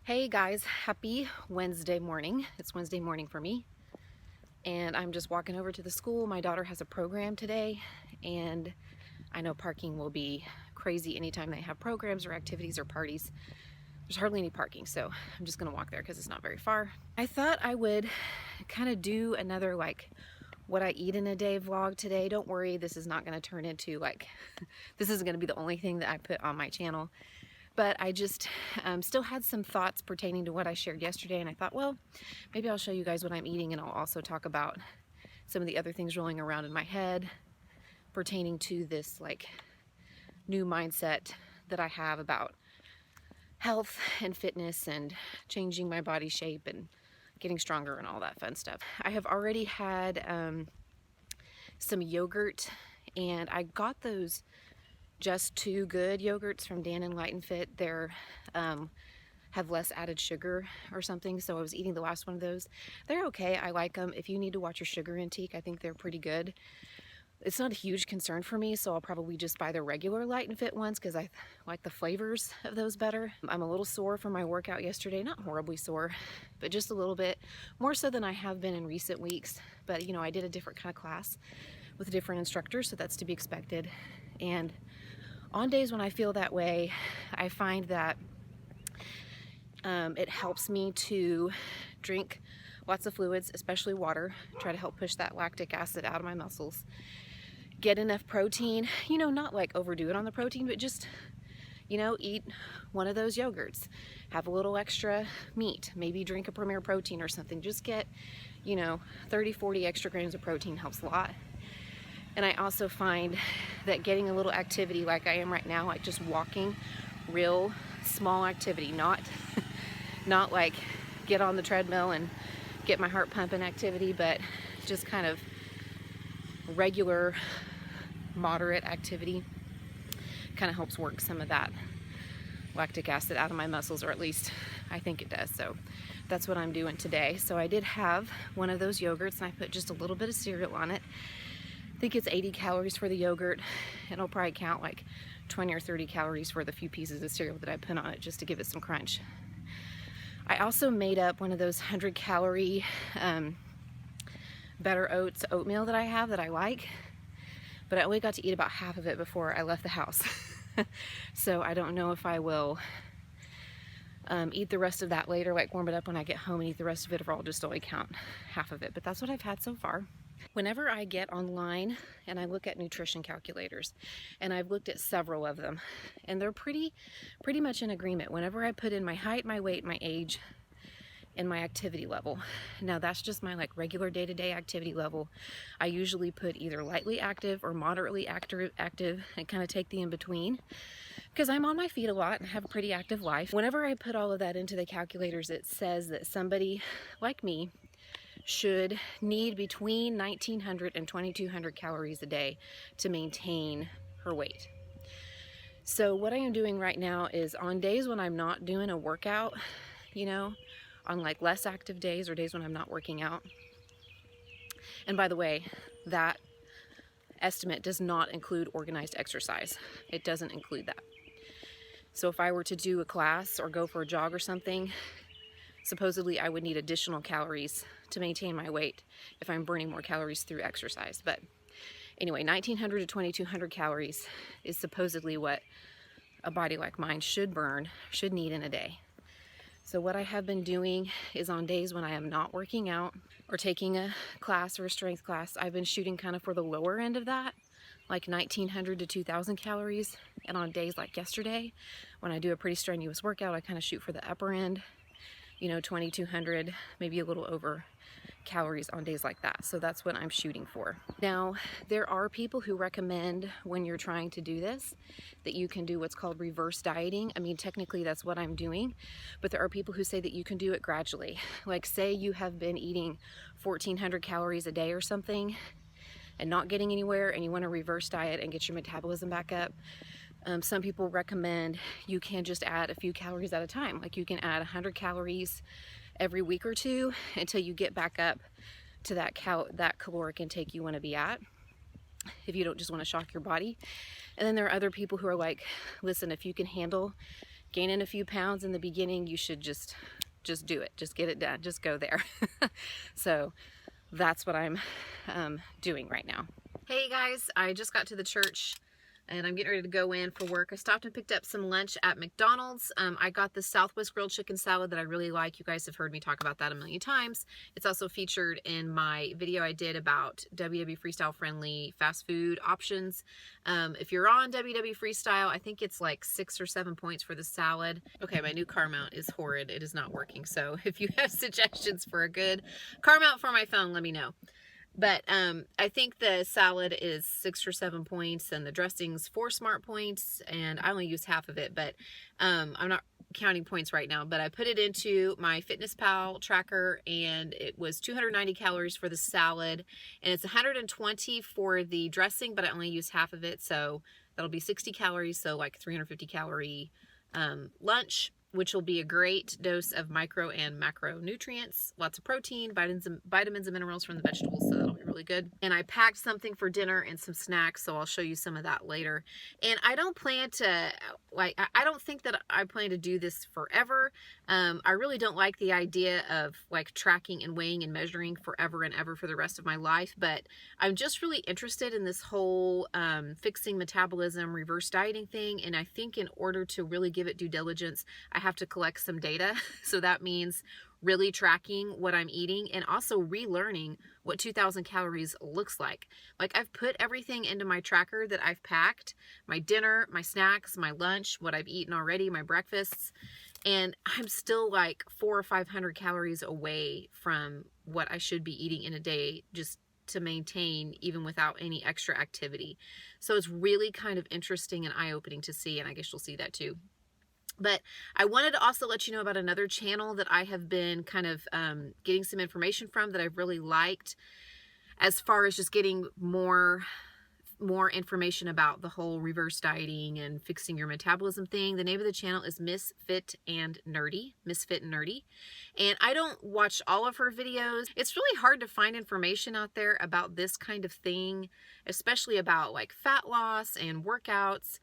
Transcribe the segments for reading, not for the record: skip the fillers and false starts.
Hey guys, happy Wednesday morning. It's Wednesday morning for me, and I'm just walking over to the school. My daughter has a program today, and I know parking will be crazy anytime they have programs or activities or parties. There's hardly any parking, so I'm just gonna walk there because it's not very far. I thought I would kind of do another what I eat in a day vlog today. Don't worry, this is not gonna turn into this isn't gonna be the only thing that I put on my channel. But I just still had some thoughts pertaining to what I shared yesterday, and I thought, well, maybe I'll show you guys what I'm eating, and I'll also talk about some of the other things rolling around in my head pertaining to this new mindset that I have about health and fitness and changing my body shape and getting stronger and all that fun stuff. I have already had some yogurt, and I got those Just Too Good yogurts from Dan and Light and Fit. They're have less added sugar or something, so I was eating the last one of those. They're okay, I like them. If you need to watch your sugar intake, I think they're pretty good. It's not a huge concern for me, so I'll probably just buy the regular Light and Fit ones because I like the flavors of those better. I'm a little sore from my workout yesterday, not horribly sore, but just a little bit more so than I have been in recent weeks. But you know, I did a different kind of class with a different instructor, so that's to be expected. And on days when I feel that way, I find that it helps me to drink lots of fluids, especially water, try to help push that lactic acid out of my muscles. Get enough protein, you know, not like overdo it on the protein, but just, you know, eat one of those yogurts. Have a little extra meat, maybe drink a Premier Protein or something. Just get, you know, 30, 40 extra grams of protein helps a lot. And I also find that getting a little activity like I am right now, like just walking, real small activity, not like get on the treadmill and get my heart pumping activity, but just kind of regular, moderate activity kind of helps work some of that lactic acid out of my muscles, or at least I think it does. So that's what I'm doing today. So I did have one of those yogurts, and I put just a little bit of cereal on it. I think it's 80 calories for the yogurt. It'll probably count like 20 or 30 calories for the few pieces of cereal that I put on it just to give it some crunch. I also made up one of those 100-calorie Better Oats oatmeal that I have that I like, but I only got to eat about half of it before I left the house. So I don't know if I will eat the rest of that later, like warm it up when I get home and eat the rest of it, or I'll just only count half of it. But that's what I've had so far. Whenever I get online and I look at nutrition calculators, and I've looked at several of them, and they're pretty much in agreement. Whenever I put in my height, my weight, my age, and my activity level. Now that's just my regular day-to-day activity level. I usually put either lightly active or moderately active and kind of take the in-between because I'm on my feet a lot and have a pretty active life. Whenever I put all of that into the calculators, it says that somebody like me should need between 1,900 and 2,200 calories a day to maintain her weight. So what I am doing right now is on days when I'm not doing a workout, you know, on less active days or days when I'm not working out. And by the way, that estimate does not include organized exercise. It doesn't include that. So if I were to do a class or go for a jog or something, supposedly I would need additional calories to maintain my weight if I'm burning more calories through exercise. But anyway, 1,900 to 2,200 calories is supposedly what a body like mine should need in a day. So what I have been doing is on days when I am not working out or taking a class or a strength class, I've been shooting kind of for the lower end of that, like 1,900 to 2,000 calories. And on days like yesterday, when I do a pretty strenuous workout, I kind of shoot for the upper end, you know, 2,200, maybe a little over calories on days like that. So that's what I'm shooting for. Now, there are people who recommend when you're trying to do this that you can do what's called reverse dieting. I mean, technically that's what I'm doing, but there are people who say that you can do it gradually. Like say you have been eating 1,400 calories a day or something and not getting anywhere, and you want to reverse diet and get your metabolism back up. Some people recommend you can just add a few calories at a time. Like you can add 100 calories every week or two until you get back up to that caloric intake you want to be at, if you don't just want to shock your body. And then there are other people who are like, listen, if you can handle gaining a few pounds in the beginning, you should just do it. Just get it done. Just go there. So that's what I'm doing right now. Hey guys, I just got to the church and I'm getting ready to go in for work. I stopped and picked up some lunch at McDonald's. I got the Southwest grilled chicken salad that I really like. You guys have heard me talk about that a million times. It's also featured in my video I did about WW Freestyle friendly fast food options. If you're on WW Freestyle, I think it's like 6 or 7 points for the salad. Okay, my new car mount is horrid. It is not working. So if you have suggestions for a good car mount for my phone, let me know. But I think the salad is 6 or 7 points and the dressing's 4 smart points, and I only use half of it, but I'm not counting points right now. But I put it into my FitnessPal tracker and it was 290 calories for the salad and it's 120 for the dressing, but I only use half of it, so that'll be 60 calories, so like 350 calorie lunch, which will be a great dose of micro and macronutrients, lots of protein, vitamins and minerals from the vegetables, so that'll be really good. And I packed something for dinner and some snacks, so I'll show you some of that later. And I don't plan to, like, I don't think that I plan to do this forever. I really don't like the idea of like tracking and weighing and measuring forever and ever for the rest of my life, but I'm just really interested in this whole fixing metabolism, reverse dieting thing, and I think in order to really give it due diligence, I have to collect some data. So that means really tracking what I'm eating and also relearning what 2,000 calories looks like. Like, I've put everything into my tracker that I've packed, my dinner, my snacks, my lunch, what I've eaten already, my breakfasts, and I'm still like 400 or 500 calories away from what I should be eating in a day just to maintain even without any extra activity. So it's really kind of interesting and eye-opening to see, and I guess you'll see that too. But I wanted to also let you know about another channel that I have been kind of getting some information from that I've really liked, as far as just getting more information about the whole reverse dieting and fixing your metabolism thing. The name of the channel is Misfit and Nerdy. And I don't watch all of her videos. It's really hard to find information out there about this kind of thing, especially about like fat loss and workouts,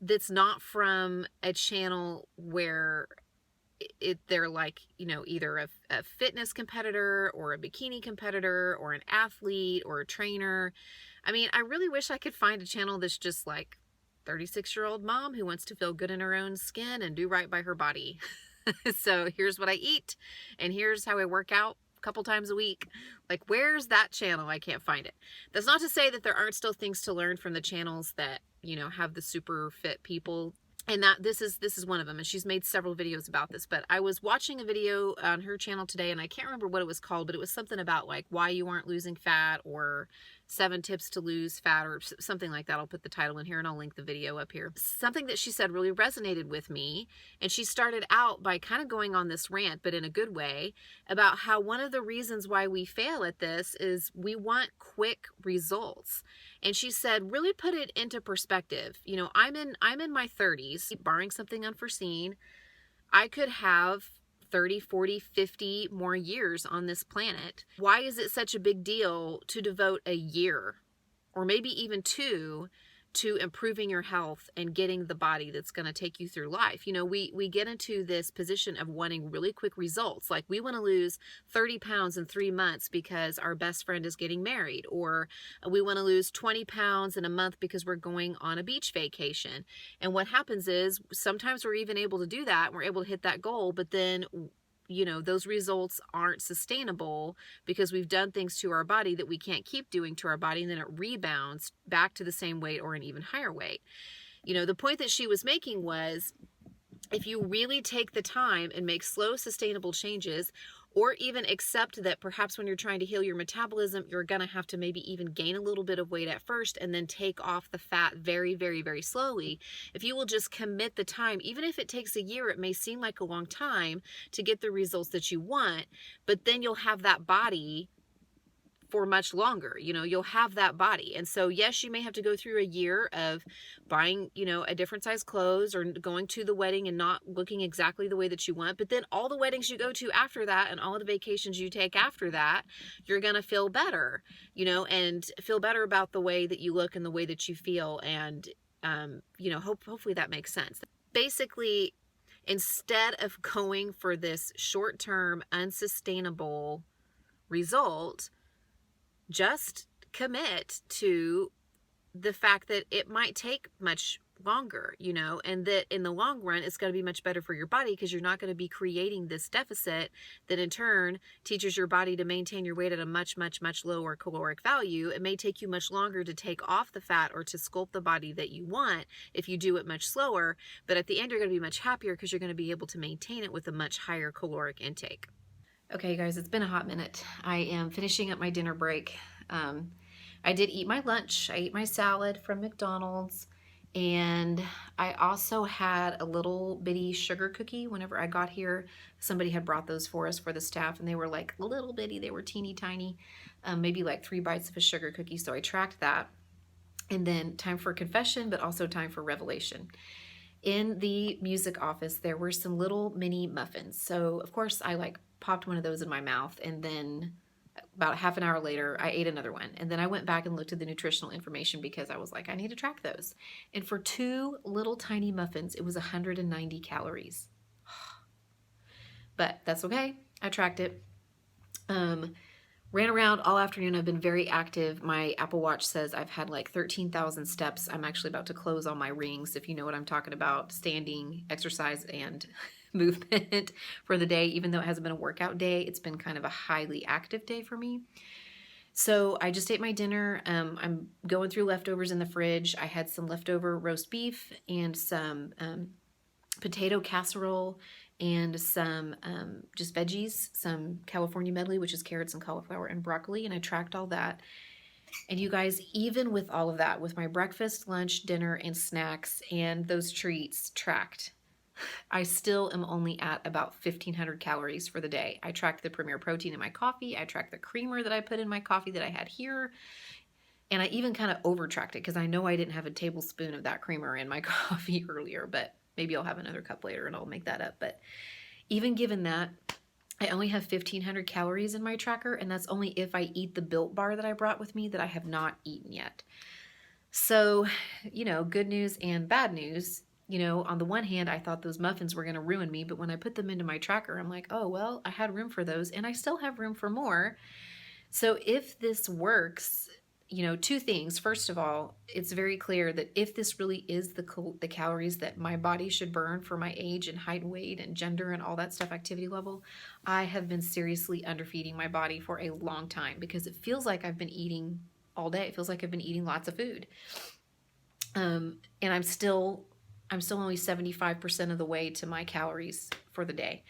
that's not from a channel where they're like, you know, either a fitness competitor or a bikini competitor or an athlete or a trainer. I mean, I really wish I could find a channel that's just like 36-year-old mom who wants to feel good in her own skin and do right by her body. So here's what I eat and here's how I work out a couple times a week. Like, where's that channel? I can't find it. That's not to say that there aren't still things to learn from the channels that, you know, have the super fit people, and that this is one of them, and she's made several videos about this. But I was watching a video on her channel today, and I can't remember what it was called, but it was something about like why you aren't losing fat, or 7 tips to lose fat, or something like that. I'll put the title in here and I'll link the video up here. Something that she said really resonated with me, and she started out by kind of going on this rant, but in a good way, about how one of the reasons why we fail at this is we want quick results. And she said, really put it into perspective. You know, I'm in my 30s, barring something unforeseen. I could have 30, 40, 50 more years on this planet. Why is it such a big deal to devote a year or maybe even 2 to improving your health and getting the body that's going to take you through life? You know, we get into this position of wanting really quick results. Like, we want to lose 30 pounds in 3 months because our best friend is getting married, or we want to lose 20 pounds in a month because we're going on a beach vacation. And what happens is sometimes we're even able to do that and we're able to hit that goal, but then, you know, those results aren't sustainable because we've done things to our body that we can't keep doing to our body, and then it rebounds back to the same weight or an even higher weight. You know, the point that she was making was, if you really take the time and make slow, sustainable changes, or even accept that perhaps when you're trying to heal your metabolism, you're going to have to maybe even gain a little bit of weight at first and then take off the fat very, very, very slowly. If you will just commit the time, even if it takes a year, it may seem like a long time to get the results that you want, but then you'll have that body for much longer. You know, you'll have that body. And so, yes, you may have to go through a year of buying, you know, a different size clothes, or going to the wedding and not looking exactly the way that you want. But then all the weddings you go to after that and all the vacations you take after that, you're going to feel better, you know, and feel better about the way that you look and the way that you feel. And, you know, hopefully that makes sense. Basically, instead of going for this short-term, unsustainable result, just commit to the fact that it might take much longer, you know, and that in the long run, it's going to be much better for your body because you're not going to be creating this deficit that in turn teaches your body to maintain your weight at a much, much, much lower caloric value. It may take you much longer to take off the fat or to sculpt the body that you want if you do it much slower, but at the end, you're going to be much happier because you're going to be able to maintain it with a much higher caloric intake. Okay, guys, it's been a hot minute. I am finishing up my dinner break. I did eat my lunch. I ate my salad from McDonald's, and I also had a little bitty sugar cookie. Whenever I got here, somebody had brought those for us for the staff, and they were like little bitty. They were teeny tiny, maybe like 3 bites of a sugar cookie. So I tracked that. And then time for confession, but also time for revelation. In the music office, there were some little mini muffins. So of course I like popped one of those in my mouth, and then about half an hour later, I ate another one. And then I went back and looked at the nutritional information because I was like, I need to track those. And for 2 little tiny muffins, it was 190 calories. But that's okay. I tracked it. Ran around all afternoon. I've been very active. My Apple Watch says I've had like 13,000 steps. I'm actually about to close all my rings, if you know what I'm talking about, standing, exercise, and movement for the day. Even though it hasn't been a workout day, it's been kind of a highly active day for me. So I just ate my dinner. I'm going through leftovers in the fridge. I had some leftover roast beef and some potato casserole and some just veggies, some California medley, which is carrots and cauliflower and broccoli, and I tracked all that. And you guys, even with all of that, with my breakfast, lunch, dinner, and snacks, and those treats tracked, I still am only at about 1,500 calories for the day. I tracked the Premier Protein in my coffee. I tracked the creamer that I put in my coffee that I had here. And I even kind of over-tracked it because I know I didn't have a tablespoon of that creamer in my coffee earlier, but maybe I'll have another cup later and I'll make that up. But even given that, I only have 1,500 calories in my tracker, and that's only if I eat the Built Bar that I brought with me that I have not eaten yet. So, you know, good news and bad news. You know, on the one hand, I thought those muffins were going to ruin me, but when I put them into my tracker, I'm like, oh, well, I had room for those, and I still have room for more. So if this works, you know, 2 things. First of all, it's very clear that if this really is the calories that my body should burn for my age and height and weight and gender and all that stuff, activity level, I have been seriously underfeeding my body for a long time because it feels like I've been eating all day. It feels like I've been eating lots of food. And I'm still only 75% of the way to my calories for the day.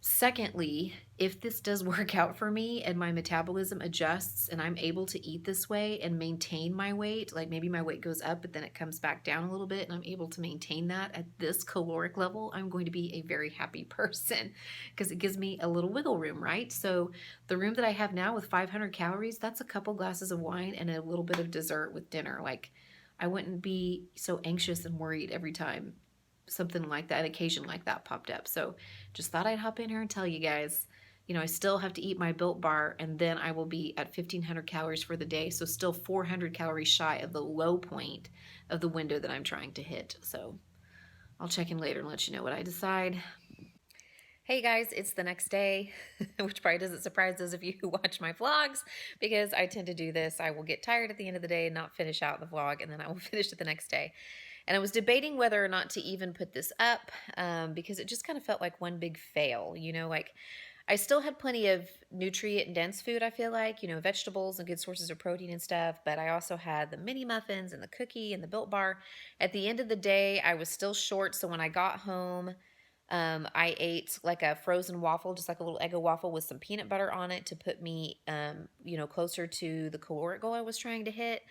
Secondly, if this does work out for me and my metabolism adjusts and I'm able to eat this way and maintain my weight, like maybe my weight goes up but then it comes back down a little bit and I'm able to maintain that at this caloric level, I'm going to be a very happy person because it gives me a little wiggle room, right? So the room that I have now with 500 calories, that's a couple glasses of wine and a little bit of dessert with dinner. Like, I wouldn't be so anxious and worried every time something like that, an occasion like that popped up. So just thought I'd hop in here and tell you guys, you know, I still have to eat my Built Bar and then I will be at 1,500 calories for the day. So still 400 calories shy of the low point of the window that I'm trying to hit. So I'll check in later and let you know what I decide. Hey guys, it's the next day, which probably doesn't surprise those of you who watch my vlogs because I tend to do this. I will get tired at the end of the day and not finish out the vlog, and then I will finish it the next day. And I was debating whether or not to even put this up because it just kind of felt like one big fail. You know, like I still had plenty of nutrient-dense food, I feel like, you know, vegetables and good sources of protein and stuff, but I also had the mini muffins and the cookie and the Built Bar. At the end of the day, I was still short, so when I got home, I ate like a frozen waffle, just like a little Eggo waffle with some peanut butter on it to put me, you know, closer to the caloric goal I was trying to hit.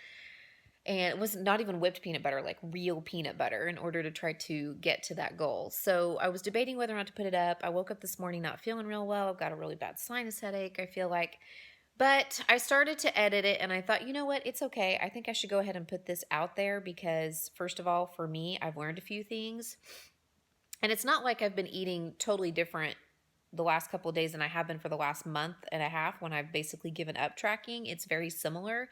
And it was not even whipped peanut butter, like real peanut butter in order to try to get to that goal. So I was debating whether or not to put it up. I woke up this morning not feeling real well. I've got a really bad sinus headache, I feel like. But I started to edit it and I thought, you know what? It's okay. I think I should go ahead and put this out there because, first of all, for me, I've learned a few things. And it's not like I've been eating totally different the last couple of days than I have been for the last month and a half when I've basically given up tracking. It's very similar,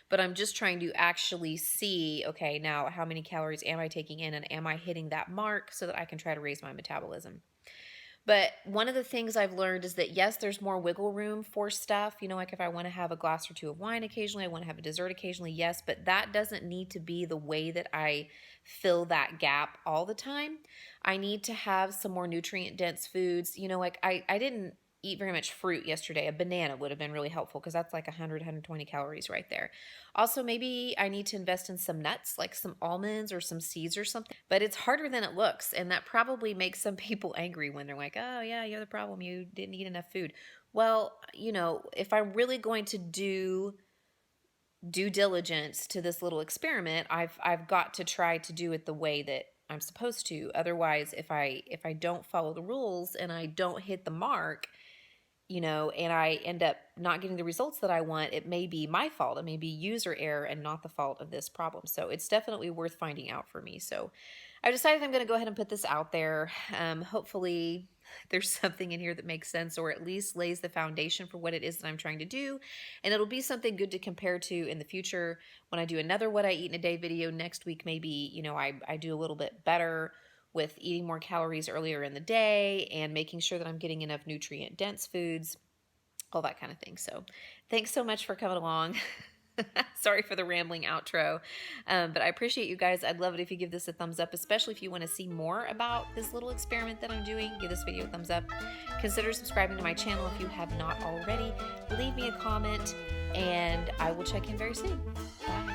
but I'm just trying to actually see, okay, now how many calories am I taking in and am I hitting that mark so that I can try to raise my metabolism. But one of the things I've learned is that, yes, there's more wiggle room for stuff. You know, like if I want to have a glass or two of wine occasionally, I want to have a dessert occasionally, yes, but that doesn't need to be the way that I fill that gap all the time. I need to have some more nutrient dense foods. You know, like I didn't eat very much fruit yesterday. A banana would have been really helpful because that's like 100, 120 calories right there. Also, maybe I need to invest in some nuts, like some almonds or some seeds or something. But it's harder than it looks. And that probably makes some people angry when they're like, oh, yeah, you're the problem. You didn't eat enough food. Well, you know, if I'm really going to do due diligence to this little experiment, I've got to try to do it the way that I'm supposed to. Otherwise, if I don't follow the rules and I don't hit the mark, you know, and I end up not getting the results that I want, it may be my fault. It may be user error and not the fault of this problem. So it's definitely worth finding out for me. So I've decided I'm going to go ahead and put this out there. Hopefully there's something in here that makes sense, or at least lays the foundation for what it is that I'm trying to do. And it'll be something good to compare to in the future when I do another What I Eat in a Day video next week. Maybe, you know, I do a little bit better with eating more calories earlier in the day and making sure that I'm getting enough nutrient dense foods, all that kind of thing. So thanks so much for coming along. Sorry for the rambling outro, but I appreciate you guys. I'd love it if you give this a thumbs up, especially if you want to see more about this little experiment that I'm doing. Give this video a thumbs up. Consider subscribing to my channel if you have not already. Leave me a comment, and I will check in very soon. Bye.